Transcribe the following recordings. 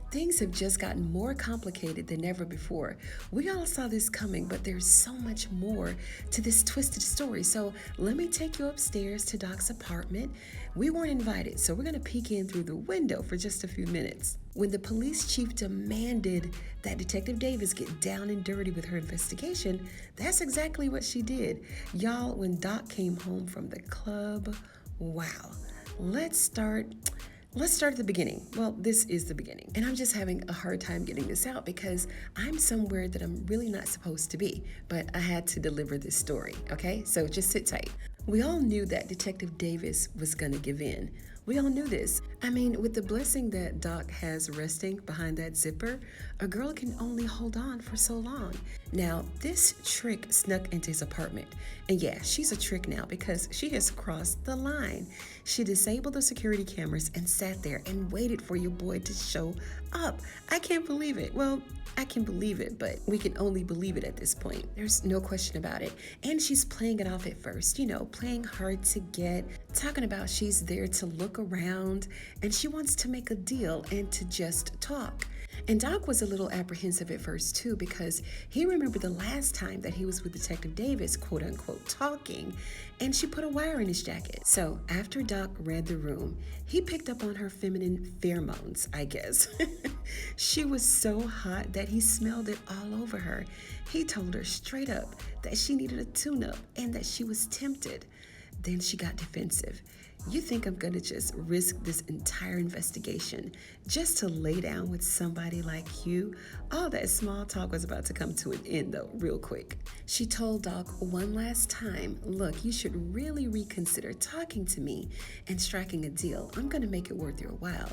Things have just gotten more complicated than ever before. We all saw this coming, but there's so much more to this twisted story. So let me take you upstairs to Doc's apartment. We weren't invited, so we're going to peek in through the window for just a few minutes. When the police chief demanded that Detective Davis get down and dirty with her investigation, that's exactly what she did. Y'all, when Doc came home from the club, wow. Let's start at the beginning. Well, this is the beginning. And I'm just having a hard time getting this out because I'm somewhere that I'm really not supposed to be. But I had to deliver this story, okay? So just sit tight. We all knew that Detective Davis was going to give in. We all knew this. I mean, with the blessing that Doc has resting behind that zipper, a girl can only hold on for so long. Now, this trick snuck into his apartment. And yeah, she's a trick now because she has crossed the line. She disabled the security cameras and sat there and waited for your boy to show up. I can't believe it. Well, I can believe it, but we can only believe it at this point. There's no question about it. And she's playing it off at first, playing hard to get, talking about she's there to look around and she wants to make a deal and to just talk. And Doc was a little apprehensive at first too because he remembered the last time that he was with Detective Davis, quote unquote, talking, and she put a wire in his jacket. So after Doc read the room, he picked up on her feminine pheromones, I guess. She was so hot that he smelled it all over her. He told her straight up that she needed a tune-up and that she was tempted. Then she got defensive. You think I'm gonna just risk this entire investigation just to lay down with somebody like you? All that small talk was about to come to an end though, real quick. She told Doc one last time, look, you should really reconsider talking to me and striking a deal. I'm gonna make it worth your while.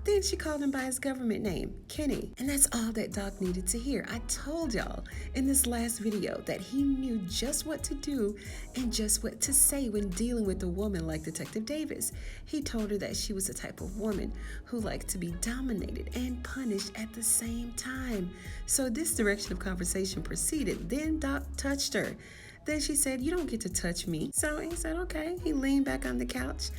Then she called him by his government name, Kenny. And that's all that Doc needed to hear. I told y'all in this last video that he knew just what to do and just what to say when dealing with a woman like Detective Davis. He told her that she was the type of woman who liked to be dominated and punished at the same time. So this direction of conversation proceeded. Then Doc touched her. Then she said, you don't get to touch me. So he said, okay. He leaned back on the couch,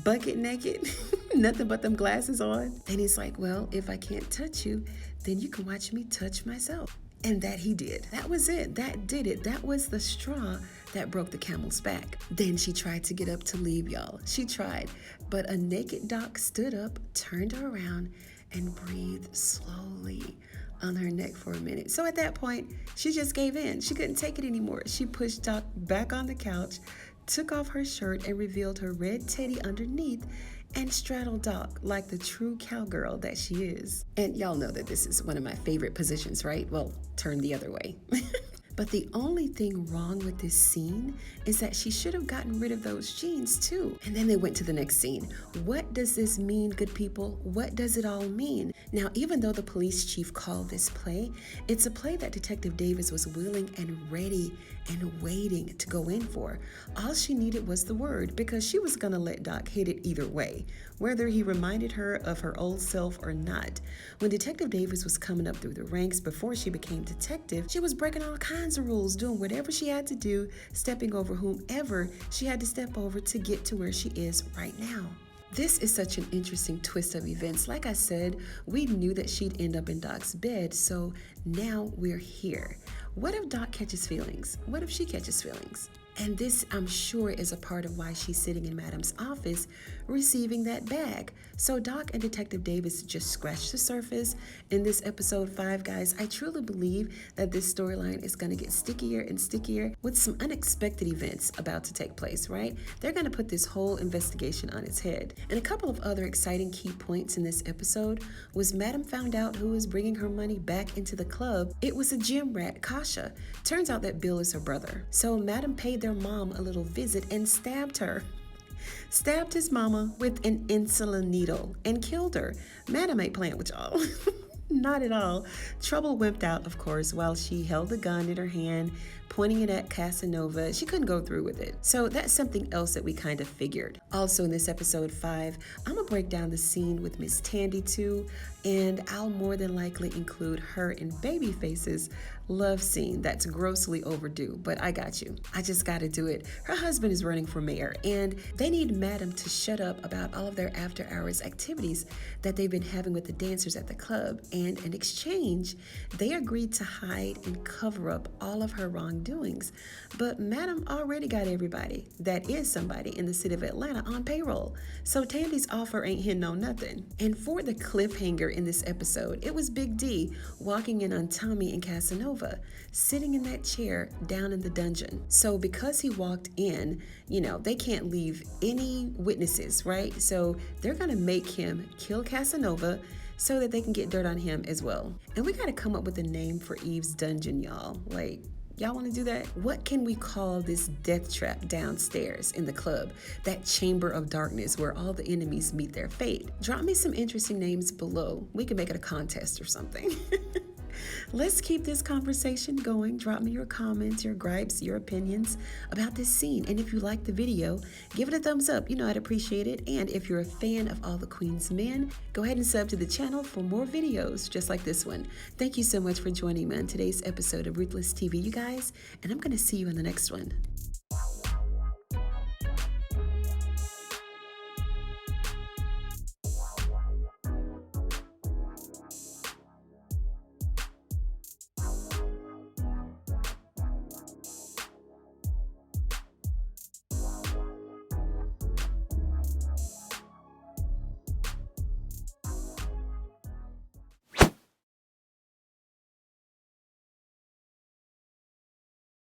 bucket naked, nothing but them glasses on. And he's like, well, if I can't touch you, then you can watch me touch myself. And that he did. That was it. That did it. That was the straw that broke the camel's back. Then she tried to get up to leave, y'all. She tried. But a naked Doc stood up, turned her around, and breathed slowly on her neck for a minute. So at that point, she just gave in. She couldn't take it anymore. She pushed Doc back on the couch, took off her shirt and revealed her red teddy underneath and straddled Doc like the true cowgirl that she is. And y'all know that this is one of my favorite positions, right? Well, turn the other way. But the only thing wrong with this scene is that she should have gotten rid of those jeans too. And then they went to the next scene. What does this mean, good people? What does it all mean? Now, even though the police chief called this play, it's a play that Detective Davis was willing and ready and waiting to go in for. All she needed was the word because she was gonna let Doc hit it either way, whether he reminded her of her old self or not. When Detective Davis was coming up through the ranks before she became detective, she was breaking all kinds of rules, doing whatever she had to do, stepping over whomever she had to step over to get to where she is right now. This is such an interesting twist of events. Like I said, we knew that she'd end up in Doc's bed, so now we're here. What if Doc catches feelings? What if she catches feelings? And this, I'm sure, is a part of why she's sitting in Madam's office receiving that bag. So Doc and Detective Davis just scratched the surface in this episode 5, guys. I truly believe that this storyline is going to get stickier and stickier with some unexpected events about to take place, right? They're going to put this whole investigation on its head. And a couple of other exciting key points in this episode was Madam found out who was bringing her money back into the club. It was a gym rat, Kasha. Turns out that Bill is her brother. So Madam paid their mom a little visit and stabbed her. Stabbed his mama with an insulin needle and killed her. Madam ain't playing with y'all. Not at all. Trouble wimped out, of course, while she held the gun in her hand, pointing it at Casanova. She couldn't go through with it. So that's something else that we kind of figured. Also, in this episode 5, I'm going to break down the scene with Miss Tandy too, and I'll more than likely include her and Babyface's love scene that's grossly overdue, but I got you. I just got to do it. Her husband is running for mayor, and they need Madam to shut up about all of their after-hours activities that they've been having with the dancers at the club, and in exchange, they agreed to hide and cover up all of her wrongdoings. But Madam already got everybody that is somebody in the city of Atlanta on payroll, so Tandy's offer ain't hitting on nothing. And for the cliffhanger in this episode, it was Big D walking in on Tommy and Casanova sitting in that chair down in the dungeon. So because he walked in, they can't leave any witnesses, right? So they're gonna make him kill Casanova so that they can get dirt on him as well. And we gotta come up with a name for Eve's dungeon, y'all. Y'all want to do that? What can we call this death trap downstairs in the club? That chamber of darkness where all the enemies meet their fate. Drop me some interesting names below. We can make it a contest or something. Let's keep this conversation going. Drop me your comments, your gripes, your opinions about this scene. And if you like the video, give it a thumbs up. I'd appreciate it. And if you're a fan of All the Queen's Men, go ahead and sub to the channel for more videos just like this one. Thank you so much for joining me on today's episode of Ruthless TV, you guys. And I'm going to see you in the next one.